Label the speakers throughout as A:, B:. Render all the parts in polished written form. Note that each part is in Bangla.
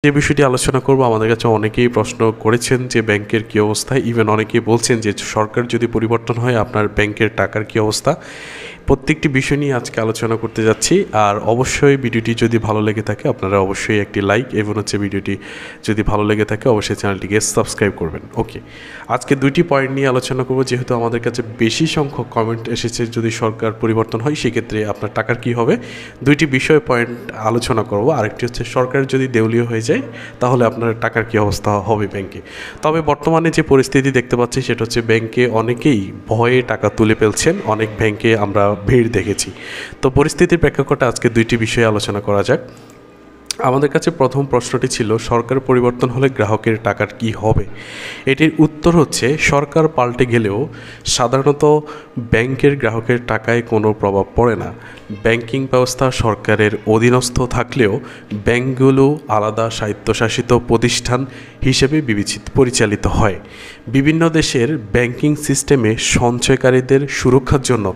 A: যে বিষয়টি আলোচনা করব, আমাদের কাছে অনেকেই প্রশ্ন করেছেন যে ব্যাংকের কী অবস্থা, ইভেন অনেকেই বলছেন যে সরকার যদি পরিবর্তন হয় আপনার ব্যাংকের টাকার কী অবস্থা। প্রত্যেকটি বিষয় নিয়ে আজকে আলোচনা করতে যাচ্ছি। আর অবশ্যই ভিডিওটি যদি ভালো লেগে থাকে আপনারা অবশ্যই একটি লাইক এবং ভিডিওটি যদি ভালো লেগে থাকে অবশ্যই চ্যানেলটিকে সাবস্ক্রাইব করবেন। ওকে, আজকে দুইটি পয়েন্ট নিয়ে আলোচনা করব, যেহেতু আমাদের কাছে বেশি সংখ্যক কমেন্ট এসেছে যদি সরকার পরিবর্তন হয় সেক্ষেত্রে আপনার টাকার কী হবে। দুইটি বিষয় পয়েন্ট আলোচনা করব। আরেকটি হচ্ছে সরকার যদি দেউলিয়া হয়ে যায় তাহলে আপনার টাকার কী অবস্থা হবে ব্যাংকে। তবে বর্তমানে যে পরিস্থিতি দেখতে পাচ্ছি সেটা হচ্ছে ব্যাংকে অনেকেই ভয়ে টাকা তুলে ফেলছেন, অনেক ব্যাংকে আমরা ভিড় দেখেছি। তো পরিস্থিতির প্রেক্ষাপটে আজকে দুইটি বিষয়ে আলোচনা করা যাক। আমাদের কাছে প্রথম প্রশ্নটি ছিল সরকার পরিবর্তন হলে গ্রাহকের টাকার কি হবে। এটির উত্তর হচ্ছে সরকার পাল্টে গেলেও সাধারণত ব্যাংকের গ্রাহকের টাকায় কোনো প্রভাব পড়ে না। ব্যাংকিং ব্যবস্থা সরকারের অধীনস্থ থাকলেও ব্যাংকগুলো আলাদা স্বায়ত্তশাসিত প্রতিষ্ঠান হিসেবে পরিচালিত হয়। বিভিন্ন দেশের ব্যাংকিং সিস্টেমে সঞ্চয়কারীদের সুরক্ষার জন্য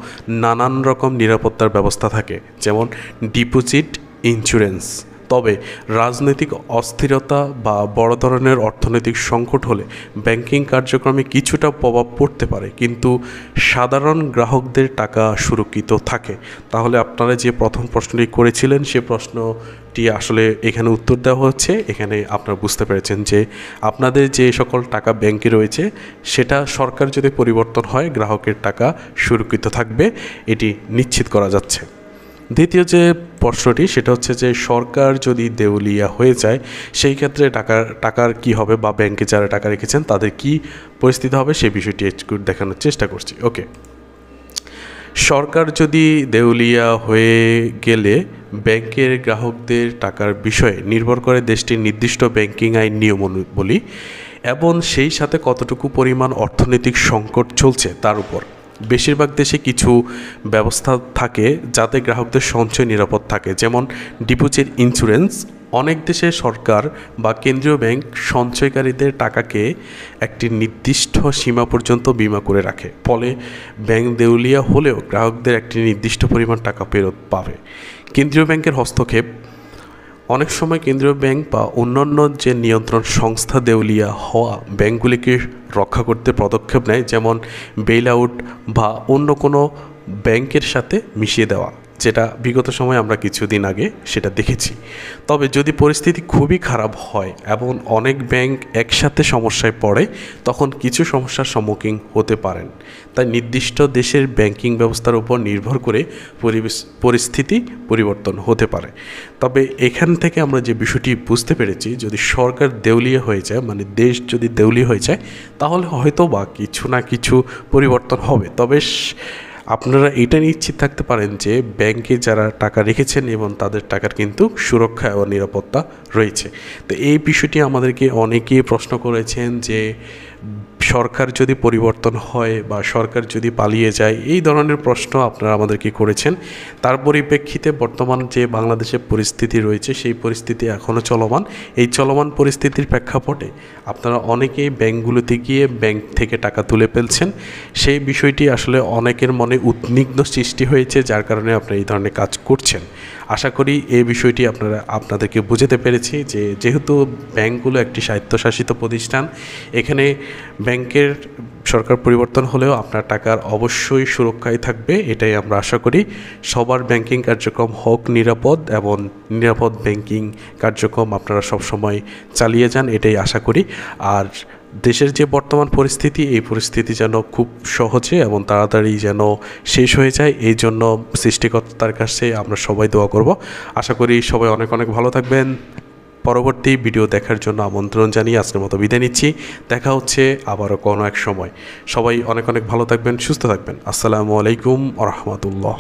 A: নানান রকম নিরাপত্তার ব্যবস্থা থাকে, যেমন ডিপোজিট ইন্স্যুরেন্স। তবে রাজনৈতিক অস্থিরতা বা বড় ধরনের অর্থনৈতিক সংকট হলে ব্যাংকিং কার্যক্রমে কিছুটা প্রভাব পড়তে পারে, কিন্তু সাধারণ গ্রাহকদের টাকা সুরক্ষিত থাকে। তাহলে আপনারা যে প্রথম প্রশ্নটি করেছিলেন সে প্রশ্নটি আসলে এখানে উত্তর দেওয়া হচ্ছে। এখানে আপনারা বুঝতে পেরেছেন যে আপনাদের যে সকল টাকা ব্যাংকে রয়েছে সেটা সরকার যদি পরিবর্তন হয় গ্রাহকের টাকা সুরক্ষিত থাকবে, এটি নিশ্চিত করা যাচ্ছে। দ্বিতীয় যে প্রশ্নটি সেটা হচ্ছে যে সরকার যদি দেউলিয়া হয়ে যায় সেই ক্ষেত্রে টাকার কি হবে, বা ব্যাংকে যারা টাকা রেখেছেন তাদের কি পরিস্থিতি হবে সেই বিষয়টি একটু দেখানোর চেষ্টা করছি। ওকে, সরকার যদি দেউলিয়া হয়ে গেলে ব্যাংকের গ্রাহকদের টাকার বিষয়ে নির্ভর করে দেশটির নির্দিষ্ট ব্যাংকিং আইন নিয়মাবলী এবং সেই সাথে কতটুকু পরিমাণ অর্থনৈতিক সংকট চলছে তার উপর। বেশিরভাগ দেশে কিছু ব্যবস্থা থাকে যাতে গ্রাহকদের সঞ্চয় নিরাপদ থাকে, যেমন ডিপোজিট ইন্স্যুরেন্স। অনেক দেশে সরকার বা কেন্দ্রীয় ব্যাংক সঞ্চয়কারীদের টাকাকে একটি নির্দিষ্ট সীমা পর্যন্ত বিমা করে রাখে, ফলে ব্যাংক দেউলিয়া হলেও গ্রাহকদের একটি নির্দিষ্ট পরিমাণ টাকা ফেরত পাবে। কেন্দ্রীয় ব্যাংকের হস্তক্ষেপ। অনেক সময় কেন্দ্রীয় ব্যাংক বা অন্যান্য যে নিয়ন্ত্রণ সংস্থা দেউলিয়া হওয়া ব্যাংকগুলিকে রক্ষা করতে পদক্ষেপ নেয়, যেমন বেইল আউট বা অন্য কোনো ব্যাংকের সাথে মিশিয়ে দেওয়া, যেটা বিগত সময়ে আমরা কিছুদিন আগে সেটা দেখেছি। তবে যদি পরিস্থিতি খুবই খারাপ হয় এবং অনেক ব্যাংক একসাথে সমস্যায় পড়ে তখন কিছু সমস্যার সম্মুখীন হতে পারেন। তাই নির্দিষ্ট দেশের ব্যাংকিং ব্যবস্থার উপর নির্ভর করে পরিস্থিতি পরিবর্তন হতে পারে। তবে এখান থেকে আমরা যে বিষয়টি বুঝতে পেরেছি, যদি সরকার দেউলিয়া হয়ে যায়, মানে দেশ যদি দেউলিয়া হয়ে যায়, তাহলে হয়তো বা কিছু না কিছু পরিবর্তন হবে। তবে আপনারা এটা নিশ্চিত থাকতে পারেন যে ব্যাংকে যারা টাকা রেখেছেন এবং তাদের টাকার কিন্তু সুরক্ষা এবং নিরাপত্তা রয়েছে। তো এই বিষয়টি আমাদেরকে অনেকেই প্রশ্ন করেছেন যে সরকার যদি পরিবর্তন হয় বা সরকার যদি পালিয়ে যায়, এই ধরনের প্রশ্ন আপনারা আমাদেরকে করেছেন। তার পরিপ্রেক্ষিতে বর্তমান যে বাংলাদেশের পরিস্থিতি রয়েছে সেই পরিস্থিতি এখনও চলমান। এই চলমান পরিস্থিতির প্রেক্ষাপটে আপনারা অনেকেই ব্যাংকগুলোতে গিয়ে ব্যাংক থেকে টাকা তুলে ফেলছেন। সেই বিষয়টি আসলে অনেকের মনে উদ্বিগ্ন সৃষ্টি হয়েছে, যার কারণে আপনারা এই ধরনের কাজ করছেন। আশা করি এই বিষয়টি আপনাদেরকে বুঝাতে পেরেছি যে যেহেতু ব্যাংকগুলো একটি স্বায়ত্তশাসিত প্রতিষ্ঠান, এখানে ব্যাংকের সরকার পরিবর্তন হলেও আপনার টাকার অবশ্যই সুরক্ষায় থাকবে, এটাই আমরা আশা করি। সবার ব্যাংকিং কার্যক্রম হোক নিরাপদ, এবং নিরাপদ ব্যাংকিং কার্যক্রম আপনারা সবসময় চালিয়ে যান, এটাই আশা করি। আর দেশের যে বর্তমান পরিস্থিতি, এই পরিস্থিতি যেন খুব সহজে এবং তাড়াতাড়ি যেন শেষ হয়ে যায়, এই জন্য সৃষ্টিকর্তার কাছে আমরা সবাই দোয়া করব। আশা করি সবাই অনেক অনেক ভালো থাকবেন। পরবর্তী ভিডিও দেখার জন্য আমন্ত্রণ জানিয়ে আজকের মতো বিদায় নিচ্ছি। দেখা হচ্ছে আবারও কোনো এক সময়। সবাই অনেক অনেক ভালো থাকবেন, সুস্থ থাকবেন। আসসালামু আলাইকুম ওয়া রাহমাতুল্লাহ।